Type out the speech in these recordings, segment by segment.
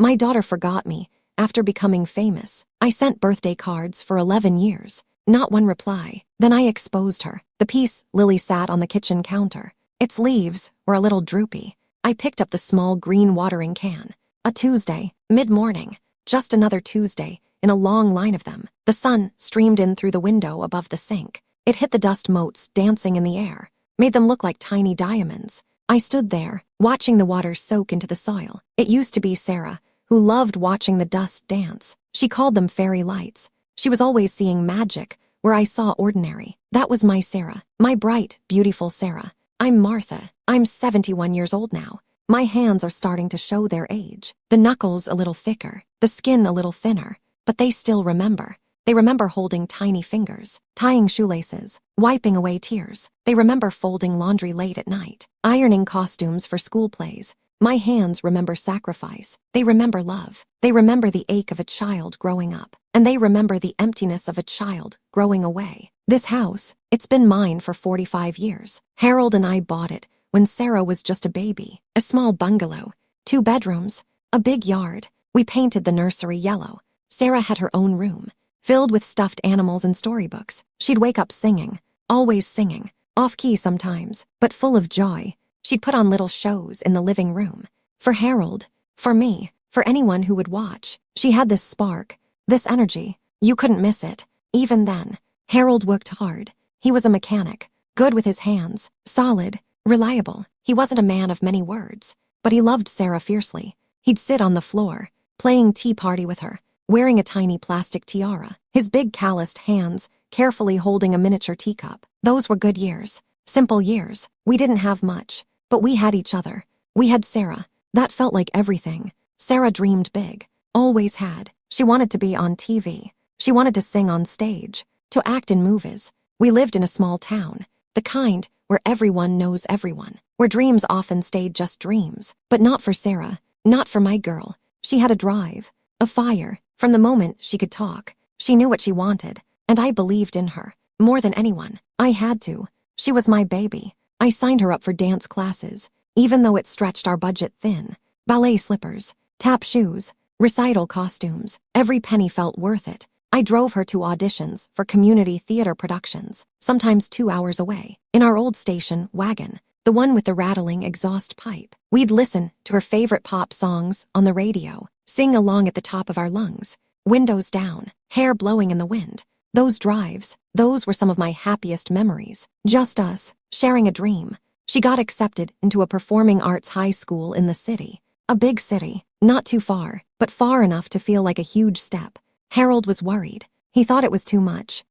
My daughter forgot me after becoming famous. I sent birthday cards for 11 years. Not one reply. Then I exposed her. The piece Lily sat on the kitchen counter. Its leaves were a little droopy. I picked up the small green watering can. A Tuesday, mid-morning. Just another Tuesday, in a long line of them. The sun streamed in through the window above the sink. It hit the dust motes dancing in the air, made them look like tiny diamonds. I stood there, watching the water soak into the soil. It used to be Sarah, who loved watching the dust dance. She called them fairy lights. She was always seeing magic where I saw ordinary. That was my Sarah, my bright, beautiful Sarah. I'm Martha. I'm 71 years old now. My hands are starting to show their age. The knuckles a little thicker, the skin a little thinner, but they still remember. They remember holding tiny fingers, tying shoelaces, wiping away tears. They remember folding laundry late at night, ironing costumes for school plays. My hands remember sacrifice. They remember love. They remember the ache of a child growing up. And they remember the emptiness of a child growing away. This house, it's been mine for 45 years. Harold and I bought it when Sarah was just a baby. A small bungalow, 2 bedrooms, a big yard. We painted the nursery yellow. Sarah had her own room, filled with stuffed animals and storybooks. She'd wake up singing, always singing, off-key sometimes, but full of joy. She'd put on little shows in the living room. For Harold, for me, for anyone who would watch. She had this spark, this energy. You couldn't miss it. Even then, Harold worked hard. He was a mechanic, good with his hands, solid, reliable. He wasn't a man of many words, but he loved Sarah fiercely. He'd sit on the floor, playing tea party with her, wearing a tiny plastic tiara, his big calloused hands carefully holding a miniature teacup. Those were good years, simple years. We didn't have much, but we had each other. We had Sarah. That felt like everything. Sarah dreamed big, always had. She wanted to be on TV. She wanted to sing on stage, to act in movies. We lived in a small town, the kind where everyone knows everyone, where dreams often stayed just dreams. But not for Sarah, not for my girl. She had a drive, a fire. From the moment she could talk, she knew what she wanted, and I believed in her. More than anyone, I had to. She was my baby. I signed her up for dance classes, even though it stretched our budget thin. Ballet slippers, tap shoes, recital costumes. Every penny felt worth it. I drove her to auditions for community theater productions, sometimes 2 hours away, in our old station wagon, the one with the rattling exhaust pipe. We'd listen to her favorite pop songs on the radio, sing along at the top of our lungs, windows down, hair blowing in the wind. Those drives, those were some of my happiest memories. Just us, sharing a dream. She got accepted into a performing arts high school in the city. A big city, not too far, but far enough to feel like a huge step. Harold was worried. He thought it was too much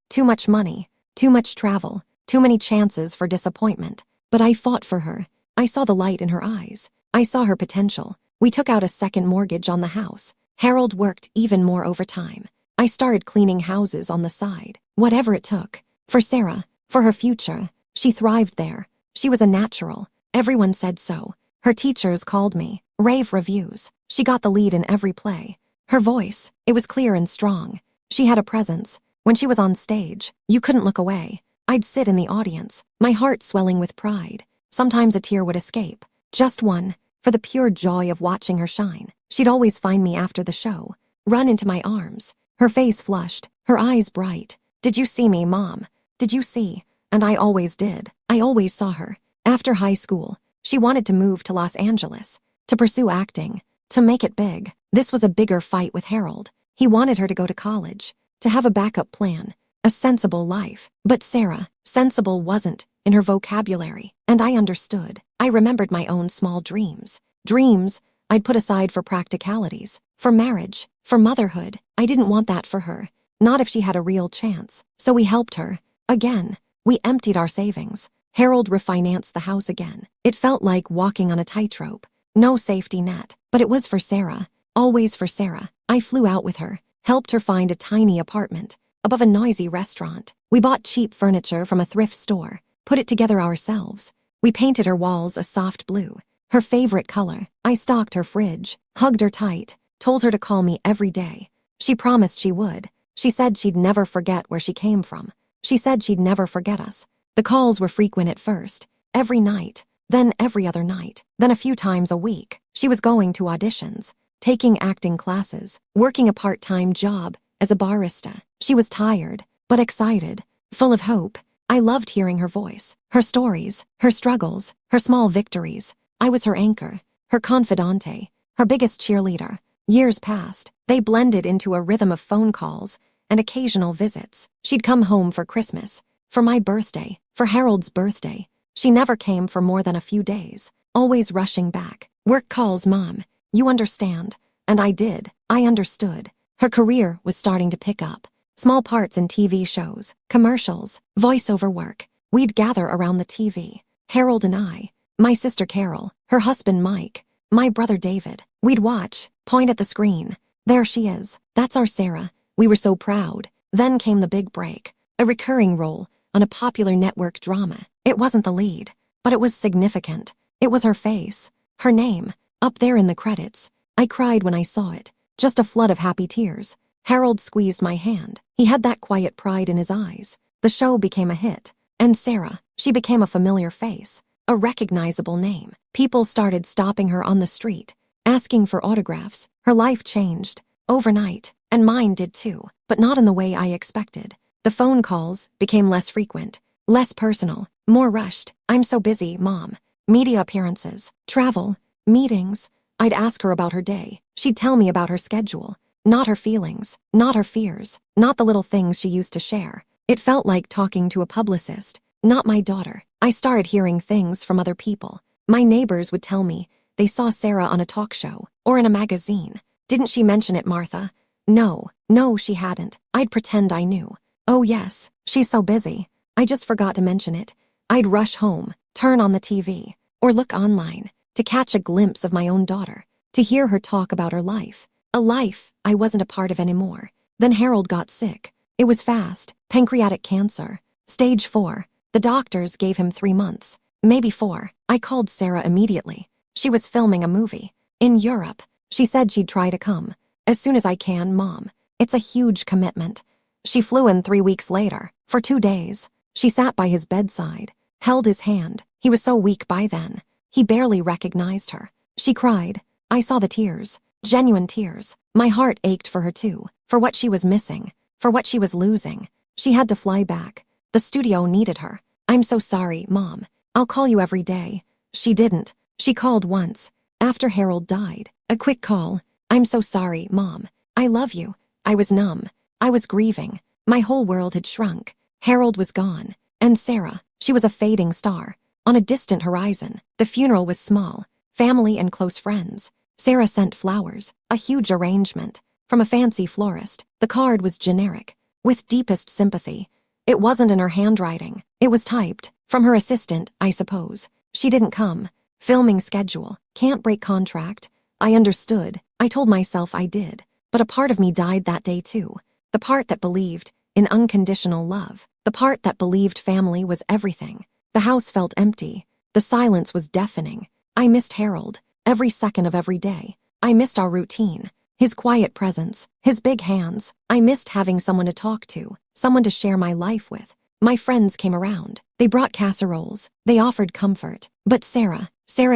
money, too much travel, too many chances for disappointment. But I fought for her. I saw the light in her eyes. I saw her potential. We took out a second mortgage on the house. Harold worked even more overtime. I started cleaning houses on the side. Whatever it took. For Sarah, for her future. She thrived there. She was a natural. Everyone said so. Her teachers called me. Rave reviews. She got the lead in every play. Her voice, it was clear and strong. She had a presence. When she was on stage, you couldn't look away. I'd sit in the audience, my heart swelling with pride. Sometimes a tear would escape. Just one, for the pure joy of watching her shine. She'd always find me after the show, run into my arms, her face flushed, her eyes bright. Did you see me, Mom? Did you see? And I always did. I always saw her. After high school, she wanted to move to Los Angeles, to pursue acting, to make it big. This was a bigger fight with Harold. He wanted her to go to college, to have a backup plan, a sensible life. But Sarah, sensible wasn't in her vocabulary, and I understood. I remembered my own small dreams. Dreams I'd put aside for practicalities, for marriage, for motherhood. I didn't want that for her, not if she had a real chance. So we helped her. Again, we emptied our savings. Harold refinanced the house again. It felt like walking on a tightrope. No safety net, but it was for Sarah. Always for Sarah. I flew out with her, helped her find a tiny apartment above a noisy restaurant. We bought cheap furniture from a thrift store, put it together ourselves. We painted her walls a soft blue, her favorite color. I stocked her fridge, hugged her tight, told her to call me every day. She promised she would. She said she'd never forget where she came from. She said she'd never forget us. The calls were frequent at first, every night, then every other night, then a few times a week. She was going to auditions. taking acting classes, working a part-time job as a barista. She was tired, but excited, full of hope. I loved hearing her voice, her stories, her struggles, her small victories. I was her anchor, her confidante, her biggest cheerleader. Years passed. They blended into a rhythm of phone calls and occasional visits. She'd come home for Christmas, for my birthday, for Harold's birthday. She never came for more than a few days, always rushing back. Work calls, Mom. You understand. And I did. I understood. Her career was starting to pick up. Small parts in TV shows, commercials, voiceover work. We'd gather around the TV. Harold and I, my sister Carol, her husband Mike, my brother David. We'd watch, point at the screen. There she is. That's our Sarah. We were so proud. Then came the big break. A recurring role on a popular network drama. It wasn't the lead, but it was significant. It was her face, her name, up there in the credits. I cried when I saw it. Just a flood of happy tears. Harold squeezed my hand. He had that quiet pride in his eyes. The show became a hit. And Sarah, she became a familiar face, a recognizable name. People started stopping her on the street, asking for autographs. Her life changed overnight, and mine did too, but not in the way I expected. The phone calls became less frequent, less personal, more rushed. I'm so busy, Mom. Media appearances, travel, meetings. I'd ask her about her day. She'd tell me about her schedule. Not her feelings, not her fears, not the little things she used to share. It felt like talking to a publicist, not my daughter. I started hearing things from other people. My neighbors would tell me they saw Sarah on a talk show or in a magazine. Didn't she mention it, Martha? No, she hadn't. I'd pretend I knew. Oh yes, she's so busy. I just forgot to mention it. I'd rush home, turn on the TV, or look online to catch a glimpse of my own daughter, to hear her talk about her life. A life I wasn't a part of anymore. Then Harold got sick. It was fast. Pancreatic cancer. Stage 4. The doctors gave him 3 months. Maybe 4. I called Sarah immediately. She was filming a movie. In Europe. She said she'd try to come. As soon as I can, Mom. It's a huge commitment. She flew in 3 weeks later. For 2 days. She sat by his bedside. Held his hand. He was so weak by then. He barely recognized her. She cried. I saw the tears. Genuine tears. My heart ached for her too, for what she was missing, for what she was losing. She had to fly back. The studio needed her. I'm so sorry, Mom. I'll call you every day. She didn't. She called once, after Harold died. A quick call. I'm so sorry, Mom. I love you. I was numb. I was grieving. My whole world had shrunk. Harold was gone. And Sarah, she was a fading star. On a distant horizon. The funeral was small. Family and close friends. Sarah sent flowers, a huge arrangement, from a fancy florist. The card was generic, with deepest sympathy. It wasn't in her handwriting. It was typed, from her assistant, I suppose. She didn't come. Filming schedule, can't break contract. I understood. I told myself I did. But a part of me died that day too. The part that believed in unconditional love. The part that believed family was everything. The house felt empty. The silence was deafening. I missed Harold. Every second of every day. I missed our routine, his quiet presence, his big hands. I missed having someone to talk to, someone to share my life with. My friends came around. They brought casseroles. They offered comfort. But Sarah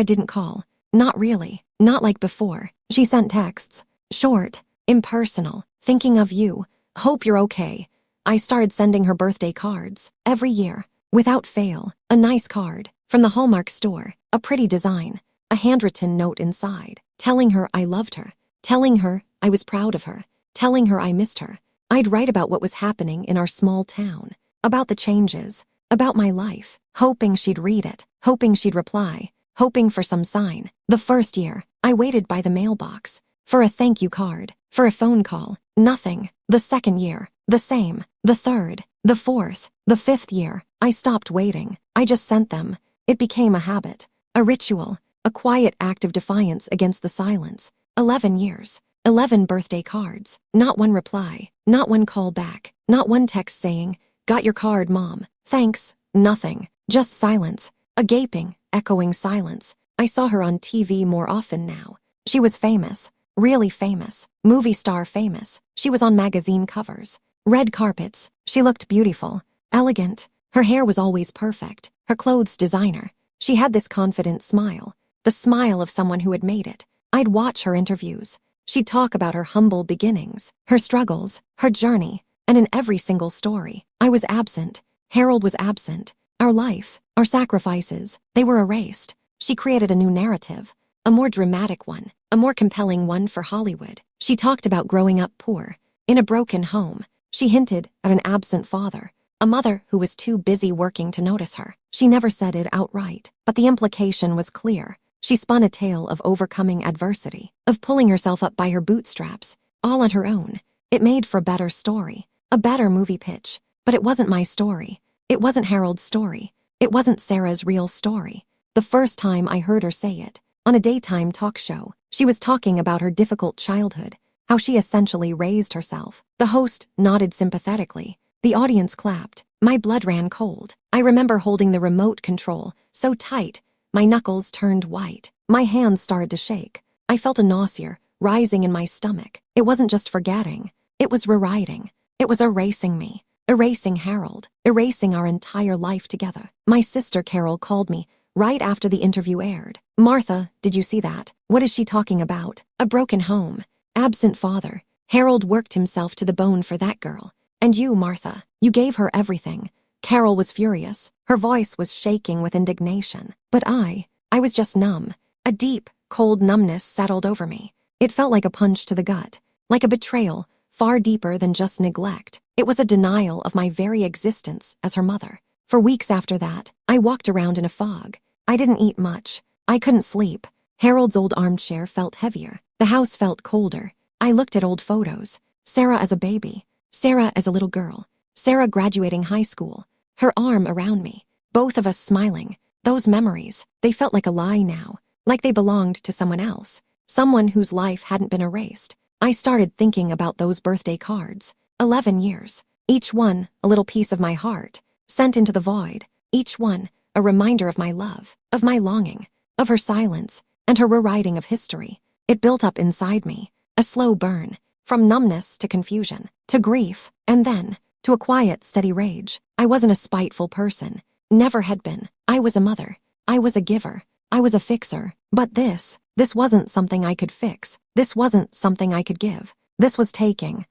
didn't call. Not really. Not like before. She sent texts. Short, impersonal, thinking of you. Hope you're okay. I started sending her birthday cards. Every year. Without fail. A nice card. From the Hallmark store. A pretty design. A handwritten note inside, telling her I loved her, telling her I was proud of her, telling her I missed her. I'd write about what was happening in our small town, about the changes, about my life, hoping she'd read it, hoping she'd reply, hoping for some sign. The first year, I waited by the mailbox, for a thank you card, for a phone call. Nothing. The second year, the same. The third, the fourth, the fifth year, I stopped waiting. I just sent them. It became a habit, a ritual. A quiet act of defiance against the silence. 11 years. 11 birthday cards. Not one reply. Not one call back. Not one text saying, got your card, Mom. Thanks. Nothing. Just silence. A gaping, echoing silence. I saw her on TV more often now. She was famous. Really famous. Movie star famous. She was on magazine covers. Red carpets. She looked beautiful. Elegant. Her hair was always perfect. Her clothes designer. She had this confident smile. The smile of someone who had made it. I'd watch her interviews. She'd talk about her humble beginnings, her struggles, her journey, and in every single story, I was absent. Harold was absent. Our life, our sacrifices, they were erased. She created a new narrative, a more dramatic one, a more compelling one for Hollywood. She talked about growing up poor, in a broken home. She hinted at an absent father, a mother who was too busy working to notice her. She never said it outright, but the implication was clear. She spun a tale of overcoming adversity, of pulling herself up by her bootstraps, all on her own. It made for a better story, a better movie pitch. But it wasn't my story. It wasn't Harold's story. It wasn't Sarah's real story. The first time I heard her say it, on a daytime talk show, she was talking about her difficult childhood, how she essentially raised herself. The host nodded sympathetically. The audience clapped. My blood ran cold. I remember holding the remote control so tight, my knuckles turned white. My hands started to shake. I felt a nausea rising in my stomach. It wasn't just forgetting. It was rewriting. It was erasing me. Erasing Harold, erasing our entire life together. My sister Carol called me right after the interview aired. "Martha, did you see that? What is she talking about? A broken home, absent father. Harold worked himself to the bone for that girl. And you, Martha, you gave her everything." Carol was furious. Her voice was shaking with indignation. But I was just numb. A deep, cold numbness settled over me. It felt like a punch to the gut, like a betrayal, far deeper than just neglect. It was a denial of my very existence as her mother. For weeks after that, I walked around in a fog. I didn't eat much. I couldn't sleep. Harold's old armchair felt heavier. The house felt colder. I looked at old photos. Sarah as a baby. Sarah as a little girl. Sarah graduating high school. Her arm around me. Both of us smiling. Those memories, they felt like a lie now. Like they belonged to someone else. Someone whose life hadn't been erased. I started thinking about those birthday cards. 11 years. Each one, a little piece of my heart, sent into the void. Each one, a reminder of my love, of my longing, of her silence, and her rewriting of history. It built up inside me, a slow burn, from numbness to confusion, to grief, and then, to a quiet, steady rage. I wasn't a spiteful person. Never had been. I was a mother. I was a giver. I was a fixer. But this wasn't something I could fix. This wasn't something I could give. This was taking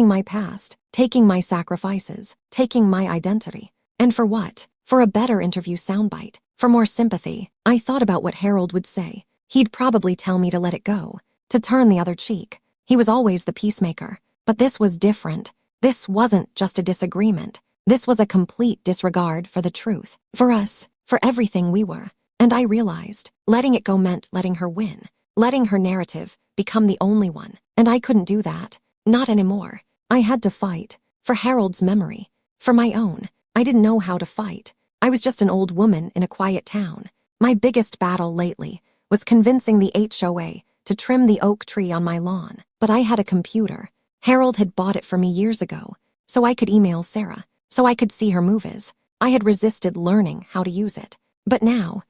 my past, taking my sacrifices, taking my identity. And for what? For a better interview soundbite, for more sympathy. I thought about what Harold would say. He'd probably tell me to let it go, to turn the other cheek. He was always the peacemaker. But this was different. This wasn't just a disagreement. This was a complete disregard for the truth, for us, for everything we were. And I realized, letting it go meant letting her win, letting her narrative become the only one. And I couldn't do that. Not anymore. I had to fight. For Harold's memory. For my own. I didn't know how to fight. I was just an old woman in a quiet town. My biggest battle lately was convincing the HOA to trim the oak tree on my lawn. But I had a computer. Harold had bought it for me years ago, so I could email Sarah, so I could see her movies. I had resisted learning how to use it. But now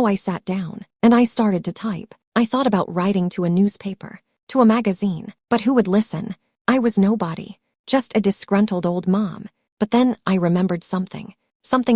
I sat down, and I started to type. I thought about writing to a newspaper, to a magazine, but who would listen? I was nobody, just a disgruntled old mom. But then I remembered something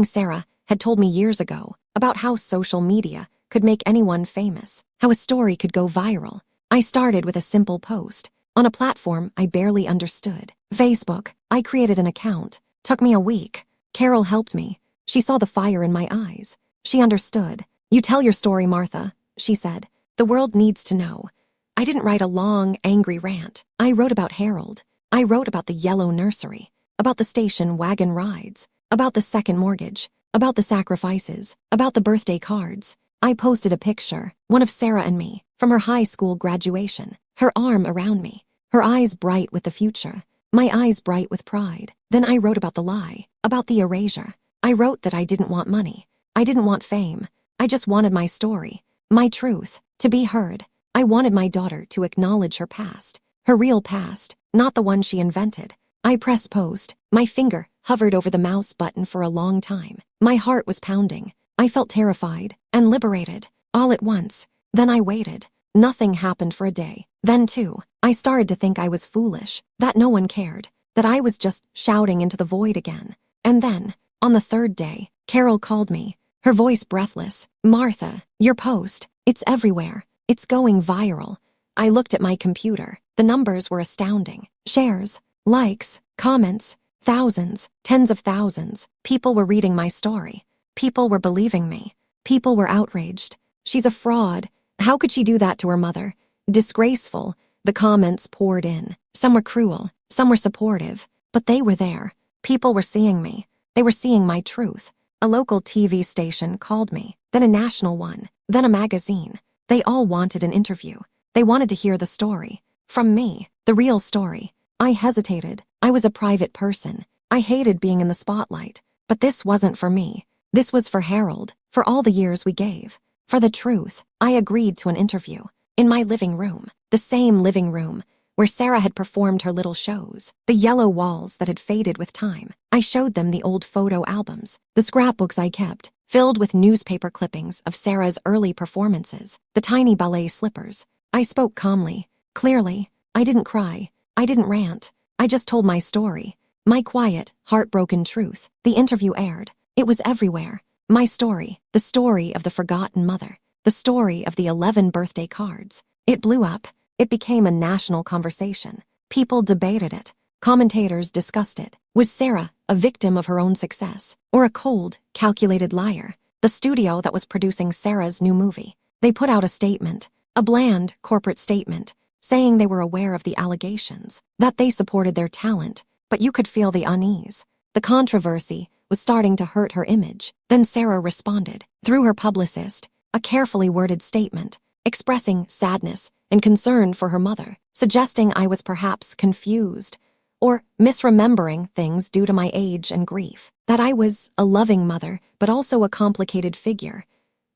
Sarah had told me years ago, about how social media could make anyone famous, how a story could go viral. I started with a simple post, on a platform I barely understood. Facebook. I created an account. Took me a week. Carol helped me. She saw the fire in my eyes. She understood. "You tell your story, Martha," she said. "The world needs to know." I didn't write a long, angry rant. I wrote about Harold. I wrote about the yellow nursery, about the station wagon rides, about the second mortgage, about the sacrifices, about the birthday cards. I posted a picture, one of Sarah and me, from her high school graduation, her arm around me, her eyes bright with the future, my eyes bright with pride. Then I wrote about the lie, about the erasure. I wrote that I didn't want money. I didn't want fame. I just wanted my story, my truth, to be heard. I wanted my daughter to acknowledge her past, her real past, not the one she invented. I pressed post. My finger hovered over the mouse button for a long time. My heart was pounding. I felt terrified and liberated, all at once. Then I waited. Nothing happened for a day. Then, too, I started to think I was foolish, that no one cared, that I was just shouting into the void again. And then, on the third day, Carol called me, her voice breathless. "Martha, your post, it's everywhere. It's going viral." I looked at my computer. The numbers were astounding. Shares, likes, comments, thousands, tens of thousands. People were reading my story. People were believing me. People were outraged. She's a fraud. How could she do that to her mother? Disgraceful. The comments poured in. Some were cruel, some were supportive, but they were there. People were seeing me. They were seeing my truth. A local TV station called me, then a national one, then a magazine. They all wanted an interview. They wanted to hear the story. From me, the real story. I hesitated. I was a private person. I hated being in the spotlight. But this wasn't for me. This was for Harold, for all the years we gave. For the truth, I agreed to an interview. In my living room, the same living room where Sarah had performed her little shows, the yellow walls that had faded with time. I showed them the old photo albums, the scrapbooks I kept, filled with newspaper clippings of Sarah's early performances, the tiny ballet slippers. I spoke calmly, clearly. I didn't cry. I didn't rant. I just told my story, my quiet, heartbroken truth. The interview aired. It was everywhere. My story, the story of the forgotten mother, the story of the 11 birthday cards. It blew up. It became a national conversation. People debated it. Commentators discussed it. Was Sarah a victim of her own success, or a cold, calculated liar? The studio that was producing Sarah's new movie, they put out a statement, a bland corporate statement, saying they were aware of the allegations, that they supported their talent, but you could feel the unease. The controversy was starting to hurt her image. Then Sarah responded, through her publicist, a carefully worded statement, expressing sadness and concern for her mother, suggesting I was perhaps confused or misremembering things due to my age and grief, that I was a loving mother but also a complicated figure.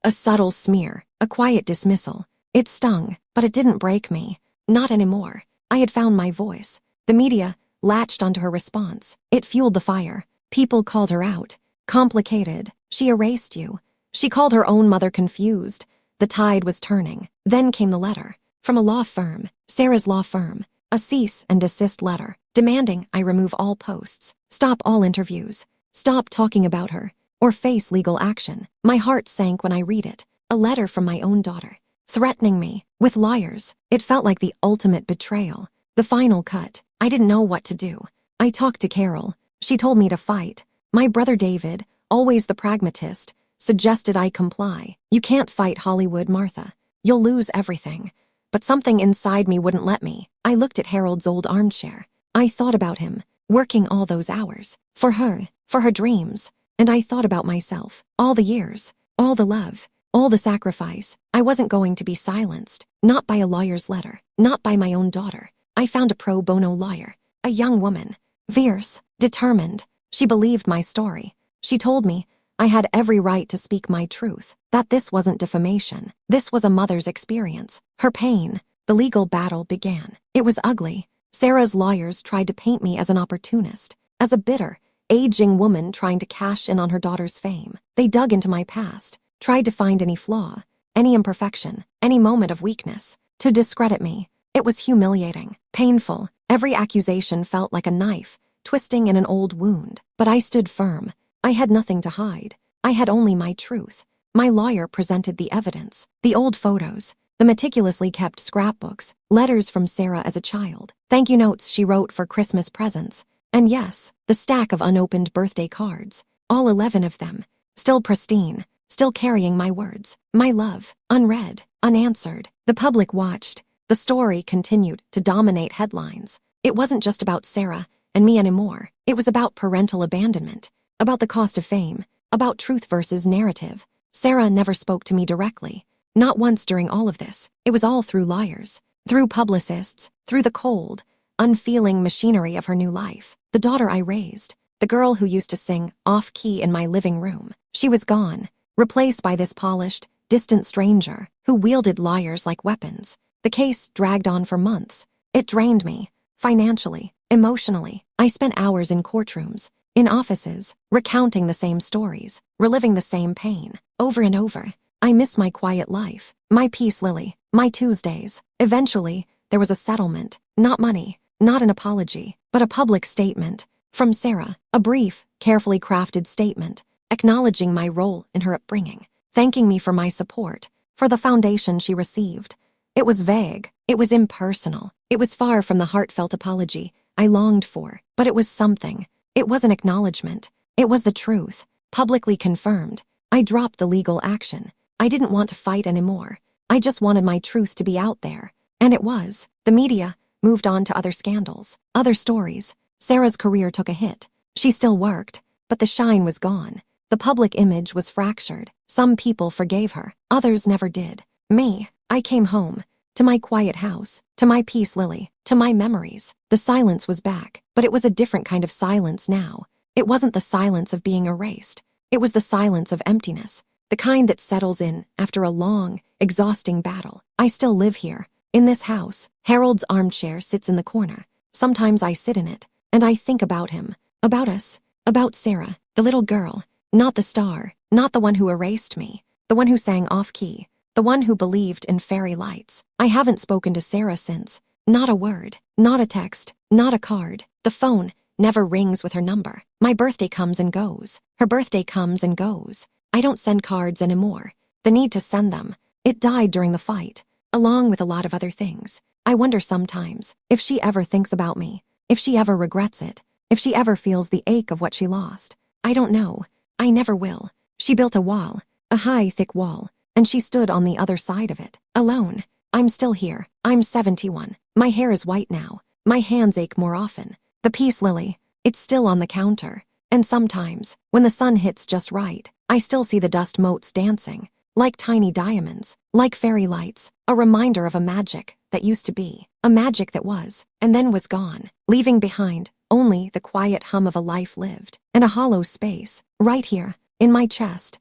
A subtle smear, a quiet dismissal. It stung, but it didn't break me. Not anymore. I had found my voice. The media latched onto her response. It fueled the fire. People called her out. Complicated. She erased you. She called her own mother confused. The tide was turning. Then came the letter. From a law firm, Sarah's law firm. A cease and desist letter, demanding I remove all posts, stop all interviews, stop talking about her, or face legal action. My heart sank when I read it. A letter from my own daughter, threatening me with liars. It felt like the ultimate betrayal. The final cut. I didn't know what to do. I talked to Carol. She told me to fight. My brother David, always the pragmatist, suggested I comply. You can't fight Hollywood, Martha. You'll lose everything. But something inside me wouldn't let me. I looked at Harold's old armchair. I thought about him, working all those hours. For her dreams. And I thought about myself. All the years, all the love, all the sacrifice. I wasn't going to be silenced. Not by a lawyer's letter. Not by my own daughter. I found a pro bono lawyer. A young woman. Fierce, determined. She believed my story. She told me I had every right to speak my truth, that this wasn't defamation. This was a mother's experience. Her pain. The legal battle began. It was ugly. Sarah's lawyers tried to paint me as an opportunist, as a bitter, aging woman trying to cash in on her daughter's fame. They dug into my past, tried to find any flaw, any imperfection, any moment of weakness, to discredit me. It was humiliating, painful. Every accusation felt like a knife, twisting in an old wound. But I stood firm. I had nothing to hide. I had only my truth. My lawyer presented the evidence, the old photos, the meticulously kept scrapbooks, letters from Sarah as a child, thank you notes she wrote for Christmas presents, and yes, the stack of unopened birthday cards, all 11 of them, still pristine, still carrying my words, my love, unread, unanswered. The public watched. The story continued to dominate headlines. It wasn't just about Sarah and me anymore. It was about parental abandonment, about the cost of fame, about truth versus narrative. Sarah never spoke to me directly. Not once during all of this. It was all through liars, through publicists, through the cold, unfeeling machinery of her new life. The daughter I raised, the girl who used to sing off-key in my living room. She was gone, replaced by this polished, distant stranger who wielded liars like weapons. The case dragged on for months. It drained me, financially, emotionally. I spent hours in courtrooms, in offices, recounting the same stories, reliving the same pain, over and over. I miss my quiet life, my peace lily, my Tuesdays. Eventually, there was a settlement. Not money, not an apology, but a public statement. From Sarah, a brief, carefully crafted statement, acknowledging my role in her upbringing, thanking me for my support, for the foundation she received. It was vague. It was impersonal. It was far from the heartfelt apology I longed for, but it was something. It was an acknowledgement. It was the truth, publicly confirmed. I dropped the legal action. I didn't want to fight anymore. I just wanted my truth to be out there. And it was. The media moved on to other scandals, other stories. Sarah's career took a hit. She still worked, but the shine was gone. The public image was fractured. Some people forgave her, others never did. Me, I came home, to my quiet house, to my peace lily, to my memories. The silence was back, but it was a different kind of silence now. It wasn't the silence of being erased. It was the silence of emptiness, the kind that settles in after a long, exhausting battle. I still live here, in this house. Harold's armchair sits in the corner. Sometimes I sit in it, and I think about him, about us, about Sarah, the little girl, not the star, not the one who erased me, the one who sang off-key, the one who believed in fairy lights. I haven't spoken to Sarah since. Not a word, not a text, not a card. The phone never rings with her number. My birthday comes and goes. Her birthday comes and goes. I don't send cards anymore. The need to send them, it died during the fight, along with a lot of other things. I wonder sometimes if she ever thinks about me, if she ever regrets it, if she ever feels the ache of what she lost. I don't know. I never will. She built a wall, a high, thick wall, and she stood on the other side of it, alone. I'm still here. I'm 71. My hair is white now. My hands ache more often. The peace lily, it's still on the counter. And sometimes, when the sun hits just right, I still see the dust motes dancing, like tiny diamonds, like fairy lights, a reminder of a magic that used to be, a magic that was, and then was gone, leaving behind only the quiet hum of a life lived, and a hollow space, right here, in my chest,